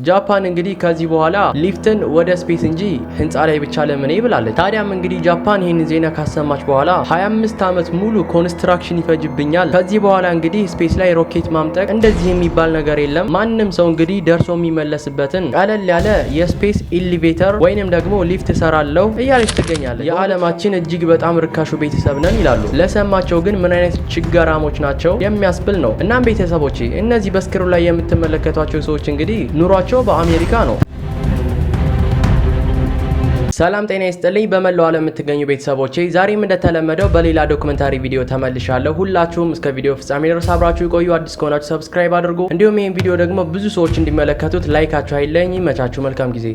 ጃፓን እንግዲህ ከዚህ በኋላ ሊፍትን ወደ ስፔስ እንጂ ህንጻ ላይ ብቻ ለምን ይብላለች። ታዲያም እንግዲህ ጃፓን ይህን ዜና ካሰማች በኋላ 25 ዓመት ሙሉ ኮንስትራክሽን ይፈጅብኛል፣ ከዚህ በኋላ እንግዲህ ስፔስ ላይ ሮኬት ማምጠቅ እንደዚህ የሚባል ነገር የለም፣ ማንም ሰው እንግዲህ ደርሶ የሚመለስበትን ቀለል ያለ የስፔስ ኤሊቬተር ወይንም ደግሞ ሊፍት ሰራለው እያለች ትገኛለች። የዓለማችን እጅግ በጣም ርካሹ ቤተሰብ ነን ይላሉ። ለሰማቸው ግን ምን አይነት ችጋራሞች ናቸው የሚያስብል ነው። እናም ቤተሰቦቼ እነዚህ በስክሪኑ ላይ የምትመለከቷቸው ሰዎች እንግዲህ ኑሯቸው በአሜሪካ ነው። ሰላም ጤና ይስጥልኝ በመላው ዓለም የምትገኙ ቤተሰቦቼ፣ ዛሬም እንደተለመደው በሌላ ዶክመንታሪ ቪዲዮ ተመልሻለሁ። ሁላችሁም እስከ ቪዲዮ ፍጻሜ ድረስ አብራችሁ ይቆዩ። አዲስ ከሆናችሁ ሰብስክራይብ አድርጉ። እንዲሁም ይህን ቪዲዮ ደግሞ ብዙ ሰዎች እንዲመለከቱት ላይካችሁ አይለኝ። ይመቻችሁ። መልካም ጊዜ።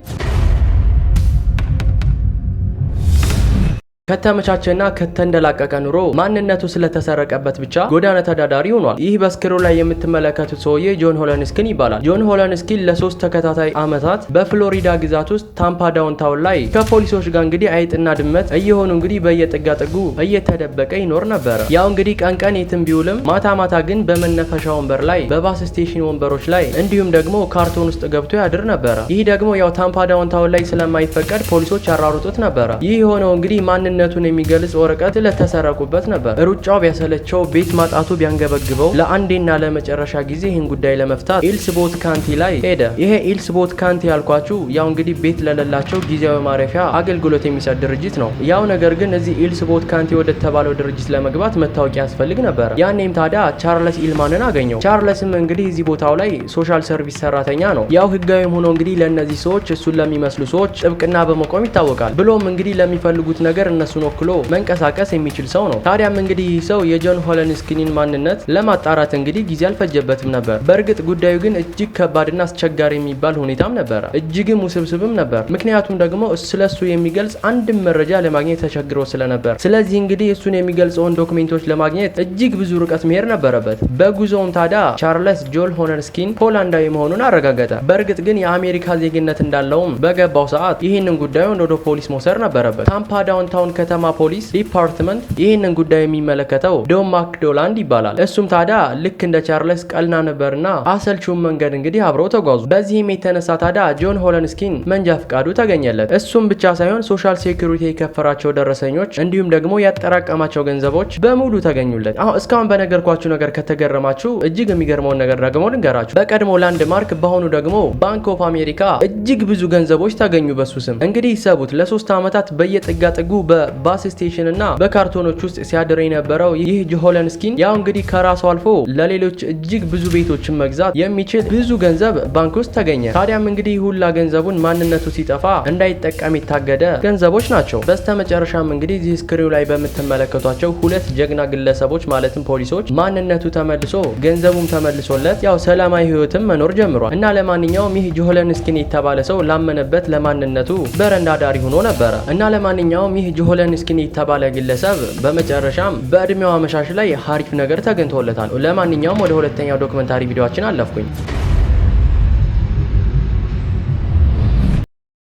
ከተመቻቸና ከተንደላቀቀ ኑሮ ማንነቱ ስለተሰረቀበት ብቻ ጎዳና ተዳዳሪ ሆኗል። ይህ በስክሪኑ ላይ የምትመለከቱት ሰውዬ ጆን ሆለንስኪን ይባላል። ጆን ሆለንስኪን ለ3 ተከታታይ ዓመታት በፍሎሪዳ ግዛት ውስጥ ታምፓ ዳውንታውን ላይ ከፖሊሶች ጋር እንግዲህ አይጥና ድመት እየሆኑ እንግዲህ በየጥጋጥጉ እየተደበቀ ይኖር ነበረ። ያው እንግዲህ ቀን ቀን የትም ቢውልም ማታ ማታ ግን በመነፈሻ ወንበር ላይ፣ በባስ ስቴሽን ወንበሮች ላይ እንዲሁም ደግሞ ካርቶን ውስጥ ገብቶ ያድር ነበረ። ይህ ደግሞ ያው ታምፓ ዳውንታውን ላይ ስለማይፈቀድ ፖሊሶች ያራሩጡት ነበረ። ይህ የሆነው እንግዲህ ማንነቱን የሚገልጽ ወረቀት ስለተሰረቁበት ነበር። ሩጫው ቢያሰለቸው፣ ቤት ማጣቱ ቢያንገበግበው ለአንዴና ለመጨረሻ ጊዜ ይህን ጉዳይ ለመፍታት ኢልስቦት ካንቲ ላይ ሄደ። ይሄ ኢልስቦት ካንቲ ያልኳችሁ ያው እንግዲህ ቤት ለሌላቸው ጊዜያዊ ማረፊያ አገልግሎት የሚሰጥ ድርጅት ነው። ያው ነገር ግን እዚህ ኢልስቦት ካንቲ ወደ ተባለው ድርጅት ለመግባት መታወቂያ ያስፈልግ ነበር። ያኔም ታዲያ ቻርለስ ኢልማንን አገኘው። ቻርለስም እንግዲህ እዚህ ቦታው ላይ ሶሻል ሰርቪስ ሰራተኛ ነው። ያው ህጋዊም ሆኖ እንግዲህ ለነዚህ ሰዎች እሱን ለሚመስሉ ሰዎች ጥብቅና በመቆም ይታወቃል። ብሎም እንግዲህ ለሚፈልጉት ነገር እነሱን ወክሎ መንቀሳቀስ የሚችል ሰው ነው። ታዲያም እንግዲህ ይህ ሰው የጆን ሆለንስኪንን ማንነት ለማጣራት እንግዲህ ጊዜ አልፈጀበትም ነበር። በእርግጥ ጉዳዩ ግን እጅግ ከባድና አስቸጋሪ የሚባል ሁኔታም ነበረ። እጅግም ውስብስብም ነበር። ምክንያቱም ደግሞ ስለሱ የሚገልጽ አንድም መረጃ ለማግኘት ተቸግሮ ስለነበር። ስለዚህ እንግዲህ እሱን የሚገልጸውን ዶክሜንቶች ለማግኘት እጅግ ብዙ ርቀት መሄድ ነበረበት። በጉዞውም ታዲያ ቻርለስ ጆን ሆለንስኪን ፖላንዳዊ መሆኑን አረጋገጠ። በእርግጥ ግን የአሜሪካ ዜግነት እንዳለውም በገባው ሰዓት ይህንን ጉዳዩን ወደ ፖሊስ መውሰድ ነበረበት። ታምፓ ዳውንታውን ከተማ ፖሊስ ዲፓርትመንት ይህንን ጉዳይ የሚመለከተው ዶን ማክዶላንድ ይባላል። እሱም ታዲያ ልክ እንደ ቻርለስ ቀልና ነበርና አሰልቹን መንገድ እንግዲህ አብረው ተጓዙ። በዚህም የተነሳ ታዲያ ጆን ሆለንስኪን መንጃ ፍቃዱ ተገኘለት። እሱም ብቻ ሳይሆን ሶሻል ሴኩሪቲ የከፈራቸው ደረሰኞች እንዲሁም ደግሞ ያጠራቀማቸው ገንዘቦች በሙሉ ተገኙለት። አሁን እስካሁን በነገርኳችሁ ነገር ከተገረማችሁ እጅግ የሚገርመውን ነገር ደግሞ ልንገራችሁ። በቀድሞ ላንድማርክ በአሁኑ ደግሞ ባንክ ኦፍ አሜሪካ እጅግ ብዙ ገንዘቦች ተገኙ በሱ ስም። እንግዲህ ይሰቡት ለ3 ዓመታት በየጥጋጥጉ በባስ ስቴሽን እና በካርቶኖች ውስጥ ሲያድር የነበረው ይህ ሆለንስኪን ያው እንግዲህ ከራሱ አልፎ ለሌሎች እጅግ ብዙ ቤቶችን መግዛት የሚችል ብዙ ገንዘብ ባንክ ውስጥ ተገኘ። ታዲያም እንግዲህ ሁላ ገንዘቡን ማንነቱ ሲጠፋ እንዳይጠቀም የታገደ ገንዘቦች ናቸው። በስተመጨረሻም እንግዲህ እዚህ ስክሪኑ ላይ በምትመለከቷቸው ሁለት ጀግና ግለሰቦች ማለትም ፖሊሶች ማንነቱ ተመልሶ ገንዘቡም ተመልሶለት ያው ሰላማዊ ህይወትም መኖር ጀምሯል። እና ለማንኛውም ይህ ሆለንስኪን የተባለ ሰው ላመነበት ለማንነቱ በረንዳ ዳሪ ሆኖ ነበረ። እና ለማንኛውም ይህ ሆለንስኪን የተባለ ግለሰብ በመጨረሻም በእድሜው አመሻሽ ላይ ሀሪፍ ነገር ተገኝቶለታል። ለማንኛውም ወደ ሁለተኛው ዶክመንታሪ ቪዲዮአችን አለፍኩኝ።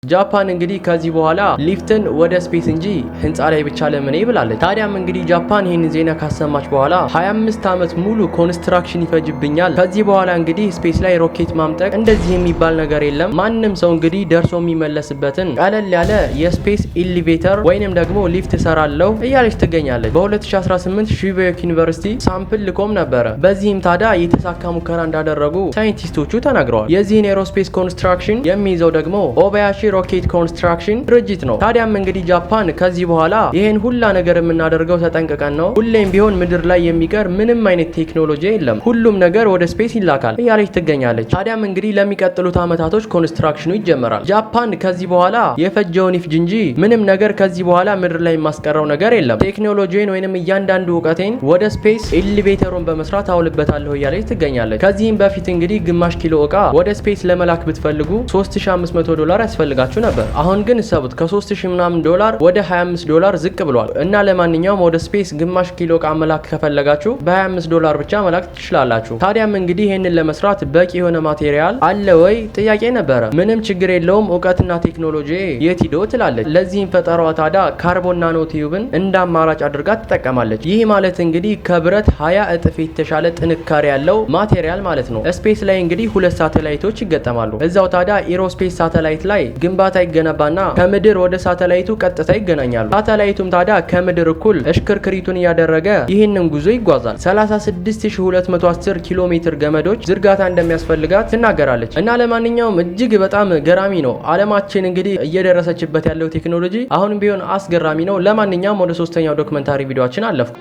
ጃፓን እንግዲህ ከዚህ በኋላ ሊፍትን ወደ ስፔስ እንጂ ህንጻ ላይ ብቻ ለምን ይብላለች። ታዲያም እንግዲህ ጃፓን ይህን ዜና ካሰማች በኋላ 25 ዓመት ሙሉ ኮንስትራክሽን ይፈጅብኛል፣ ከዚህ በኋላ እንግዲህ ስፔስ ላይ ሮኬት ማምጠቅ እንደዚህ የሚባል ነገር የለም፣ ማንም ሰው እንግዲህ ደርሶ የሚመለስበትን ቀለል ያለ የስፔስ ኤሊቬተር ወይንም ደግሞ ሊፍት ሰራለው እያለች ትገኛለች። በ2018 ሺቤክ ዩኒቨርሲቲ ሳምፕል ልኮም ነበረ። በዚህም ታዲያ የተሳካ ሙከራ እንዳደረጉ ሳይንቲስቶቹ ተናግረዋል። የዚህን ኤሮስፔስ ኮንስትራክሽን የሚይዘው ደግሞ ኦባያሺ ሮኬት ኮንስትራክሽን ድርጅት ነው። ታዲያም እንግዲህ ጃፓን ከዚህ በኋላ ይሄን ሁላ ነገር የምናደርገው ተጠንቅቀን ነው፣ ሁሌም ቢሆን ምድር ላይ የሚቀር ምንም አይነት ቴክኖሎጂ የለም፣ ሁሉም ነገር ወደ ስፔስ ይላካል እያለች ትገኛለች። ታዲያም እንግዲህ ለሚቀጥሉት ዓመታቶች ኮንስትራክሽኑ ይጀመራል። ጃፓን ከዚህ በኋላ የፈጀውን ይፍጅ እንጂ ምንም ነገር ከዚህ በኋላ ምድር ላይ የማስቀረው ነገር የለም፣ ቴክኖሎጂን ወይንም እያንዳንዱ እውቀቴን ወደ ስፔስ ኤሊቬተሩን በመስራት አውልበታለሁ እያለች ትገኛለች። ከዚህም በፊት እንግዲህ ግማሽ ኪሎ እቃ ወደ ስፔስ ለመላክ ብትፈልጉ $3500 ያስፈልጋል ይገዛላችሁ ነበር። አሁን ግን ሰቡት ከ3000 ምናምን ዶላር ወደ $25 ዝቅ ብሏል። እና ለማንኛውም ወደ ስፔስ ግማሽ ኪሎ ዕቃ መላክ ከፈለጋችሁ በ$25 ብቻ መላክ ትችላላችሁ። ታዲያም እንግዲህ ይህንን ለመስራት በቂ የሆነ ማቴሪያል አለ ወይ ጥያቄ ነበረ። ምንም ችግር የለውም እውቀትና ቴክኖሎጂ የት ሂዶ ትላለች። ለዚህም ፈጠራዋ ታዲያ ካርቦን ናኖ ቲዩብን እንደ አማራጭ አድርጋ ትጠቀማለች። ይህ ማለት እንግዲህ ከብረት 20 እጥፍ የተሻለ ጥንካሬ ያለው ማቴሪያል ማለት ነው። ስፔስ ላይ እንግዲህ 2 ሳተላይቶች ይገጠማሉ። እዛው ታዲያ ኤሮስፔስ ሳተላይት ላይ ግንባታ ይገነባና ከምድር ወደ ሳተላይቱ ቀጥታ ይገናኛሉ። ሳተላይቱም ታዲያ ከምድር እኩል እሽክርክሪቱን እያደረገ ይህንን ጉዞ ይጓዛል። 36210 ኪሎ ሜትር ገመዶች ዝርጋታ እንደሚያስፈልጋት ትናገራለች። እና ለማንኛውም እጅግ በጣም ገራሚ ነው። ዓለማችን እንግዲህ እየደረሰችበት ያለው ቴክኖሎጂ አሁንም ቢሆን አስገራሚ ነው። ለማንኛውም ወደ 3ኛው ዶክመንታሪ ቪዲዮአችን አለፍኩ።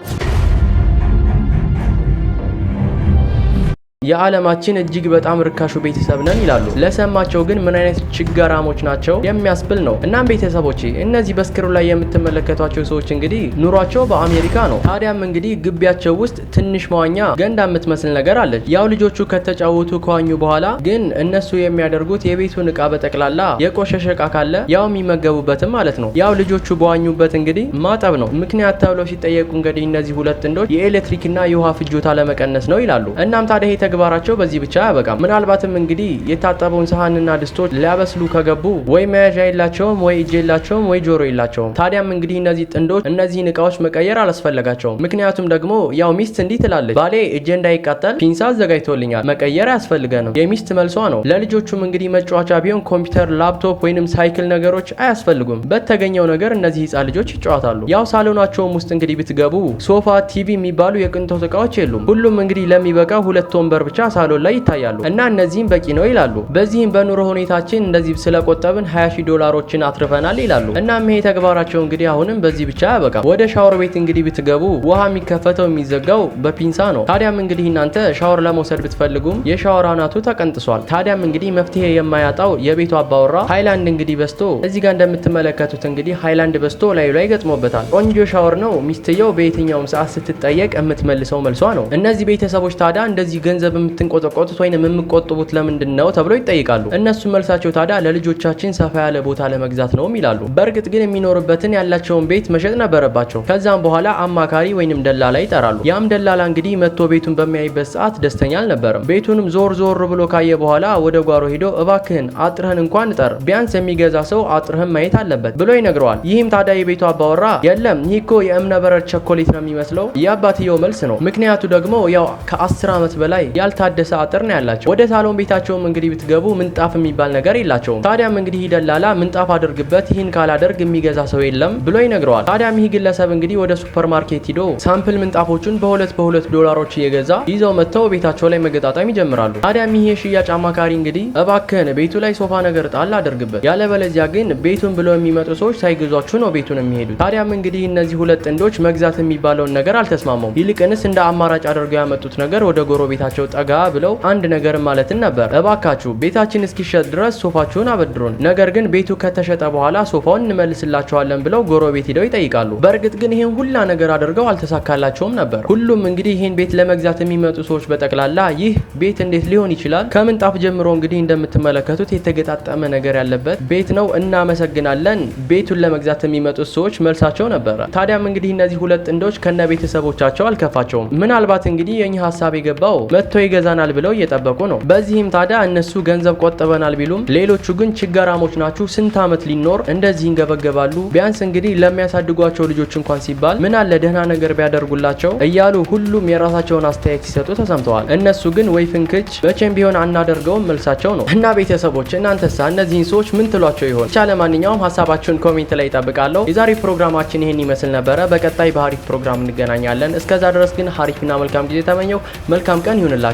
የዓለማችን እጅግ በጣም ርካሹ ቤተሰብ ነን ይላሉ። ለሰማቸው ግን ምን አይነት ችጋራሞች ናቸው የሚያስብል ነው። እናም ቤተሰቦቼ እነዚህ በስክሩ ላይ የምትመለከቷቸው ሰዎች እንግዲህ ኑሯቸው በአሜሪካ ነው። ታዲያም እንግዲህ ግቢያቸው ውስጥ ትንሽ መዋኛ ገንዳ የምትመስል ነገር አለች። ያው ልጆቹ ከተጫወቱ ከዋኙ በኋላ ግን እነሱ የሚያደርጉት የቤቱን እቃ በጠቅላላ የቆሸሸ እቃ ካለ ያው የሚመገቡበትም ማለት ነው ያው ልጆቹ በዋኙበት እንግዲህ ማጠብ ነው። ምክንያት ተብለው ሲጠየቁ እንግዲህ እነዚህ ሁለት ጥንዶች የኤሌክትሪክና የውሃ ፍጆታ ለመቀነስ ነው ይላሉ። እናም ታዲያ ተግባራቸው በዚህ ብቻ አያበቃም። ምናልባትም እንግዲህ የታጠበውን ሰሃንና ድስቶች ሊያበስሉ ከገቡ ወይ መያዣ የላቸውም ወይ እጅ የላቸውም ወይ ጆሮ የላቸውም። ታዲያም እንግዲህ እነዚህ ጥንዶች እነዚህን እቃዎች መቀየር አላስፈለጋቸውም። ምክንያቱም ደግሞ ያው ሚስት እንዲህ ትላለች፣ ባሌ እጄ እንዳይቃጠል ፒንሳ አዘጋጅቶልኛል፣ መቀየር አያስፈልገንም የሚስት መልሷ ነው። ለልጆቹም እንግዲህ መጫወቻ ቢሆን ኮምፒውተር፣ ላፕቶፕ ወይንም ሳይክል ነገሮች አያስፈልጉም። በተገኘው ነገር እነዚህ ህፃን ልጆች ይጫወታሉ። ያው ሳሎናቸውም ውስጥ እንግዲህ ብትገቡ ሶፋ፣ ቲቪ የሚባሉ የቅንጦት እቃዎች የሉም። ሁሉም እንግዲህ ለሚበቃ 2 ወንበር ብቻ ሳሎን ላይ ይታያሉ እና እነዚህም በቂ ነው ይላሉ። በዚህም በኑሮ ሁኔታችን እንደዚህ ስለቆጠብን $20,000 አትርፈናል ይላሉ። እናም ይሄ ተግባራቸው እንግዲህ አሁንም በዚህ ብቻ አያበቃም። ወደ ሻወር ቤት እንግዲህ ብትገቡ ውሃ የሚከፈተው የሚዘጋው በፒንሳ ነው። ታዲያም እንግዲህ እናንተ ሻወር ለመውሰድ ብትፈልጉም የሻወር አናቱ ተቀንጥሷል። ታዲያም እንግዲህ መፍትሄ የማያጣው የቤቱ አባወራ ሃይላንድ እንግዲህ በስቶ እዚህ ጋር እንደምትመለከቱት እንግዲህ ሃይላንድ በስቶ ላዩ ላይ ገጥሞበታል። ቆንጆ ሻወር ነው። ሚስትየው በየትኛውም ሰዓት ስትጠየቅ የምትመልሰው መልሷ ነው። እነዚህ ቤተሰቦች ታዲያ እንደዚህ ገንዘብ የምትንቆጠቆጡት ወይንም የምትቆጥቡት ለምንድን ነው ተብለው ይጠይቃሉ። እነሱ መልሳቸው ታዲያ ለልጆቻችን ሰፋ ያለ ቦታ ለመግዛት ነው ይላሉ። በእርግጥ ግን የሚኖርበትን ያላቸውን ቤት መሸጥ ነበረባቸው። ከዛም በኋላ አማካሪ ወይንም ደላላ ይጠራሉ። ያም ደላላ እንግዲህ መጥቶ ቤቱን በሚያይበት ሰዓት ደስተኛ አልነበረም። ቤቱንም ዞር ዞር ብሎ ካየ በኋላ ወደ ጓሮ ሄዶ እባክህን አጥርህን እንኳን እጠር፣ ቢያንስ የሚገዛ ሰው አጥርህን ማየት አለበት ብሎ ይነግረዋል። ይህም ታዲያ የቤቱ አባወራ የለም ይህ እኮ የእብነበረድ ቸኮሌት ነው የሚመስለው የአባትየው መልስ ነው። ምክንያቱ ደግሞ ያው ከ10 ዓመት በላይ ያልታደሰ አጥር ነው ያላቸው። ወደ ሳሎን ቤታቸውም እንግዲህ ብትገቡ ምንጣፍ የሚባል ነገር የላቸውም። ታዲያም እንግዲህ ደላላ ምንጣፍ አድርግበት፣ ይህን ካላደርግ የሚገዛ ሰው የለም ብሎ ይነግረዋል። ታዲያም ይህ ግለሰብ እንግዲህ ወደ ሱፐርማርኬት ሂዶ ሳምፕል ምንጣፎቹን $2 እየገዛ ይዘው መጥተው ቤታቸው ላይ መገጣጠም ይጀምራሉ። ታዲያም ይህ የሽያጭ አማካሪ እንግዲህ እባክህን ቤቱ ላይ ሶፋ ነገር ጣል አድርግበት፣ ያለበለዚያ ግን ቤቱን ብለው የሚመጡ ሰዎች ሳይገዟችሁ ነው ቤቱን የሚሄዱት። ታዲያም እንግዲህ እነዚህ ሁለት ጥንዶች መግዛት የሚባለውን ነገር አልተስማሙም። ይልቅንስ እንደ አማራጭ አድርገው ያመጡት ነገር ወደ ጎረቤታቸው ጠጋ ብለው አንድ ነገር ማለትን ነበር። እባካችሁ ቤታችን እስኪሸጥ ድረስ ሶፋችሁን አበድሩን፣ ነገር ግን ቤቱ ከተሸጠ በኋላ ሶፋውን እንመልስላቸዋለን ብለው ጎረቤት ሄደው ይጠይቃሉ። በእርግጥ ግን ይሄን ሁላ ነገር አድርገው አልተሳካላቸውም ነበር። ሁሉም እንግዲህ ይሄን ቤት ለመግዛት የሚመጡ ሰዎች በጠቅላላ ይህ ቤት እንዴት ሊሆን ይችላል? ከምንጣፍ ጀምሮ እንግዲህ እንደምትመለከቱት የተገጣጠመ ነገር ያለበት ቤት ነው፣ እናመሰግናለን፣ ቤቱን ለመግዛት የሚመጡት ሰዎች መልሳቸው ነበረ። ታዲያም እንግዲህ እነዚህ ሁለት ጥንዶች ከነ ቤተሰቦቻቸው አልከፋቸውም። ምናልባት እንግዲህ የኛ ሀሳብ የገባው መጥቶ ይገዛናል ብለው እየጠበቁ ነው። በዚህም ታዲያ እነሱ ገንዘብ ቆጥበናል ቢሉም ሌሎቹ ግን ችጋራሞች ናችሁ፣ ስንት ዓመት ሊኖር እንደዚህ ይንገበገባሉ፣ ቢያንስ እንግዲህ ለሚያሳድጓቸው ልጆች እንኳን ሲባል ምን አለ ደህና ነገር ቢያደርጉላቸው እያሉ ሁሉም የራሳቸውን አስተያየት ሲሰጡ ተሰምተዋል። እነሱ ግን ወይ ፍንክች መቼም ቢሆን አናደርገውም መልሳቸው ነው። እና ቤተሰቦች እናንተሳ እነዚህን ሰዎች ምን ትሏቸው ይሆን? ብቻ ለማንኛውም ሀሳባችሁን ኮሜንት ላይ ይጠብቃለሁ። የዛሬ ፕሮግራማችን ይሄን ይመስል ነበረ። በቀጣይ በሀሪፍ ፕሮግራም እንገናኛለን። እስከዛ ድረስ ግን ሀሪፍና መልካም ጊዜ ተመኘው። መልካም ቀን ይሁንላችሁ።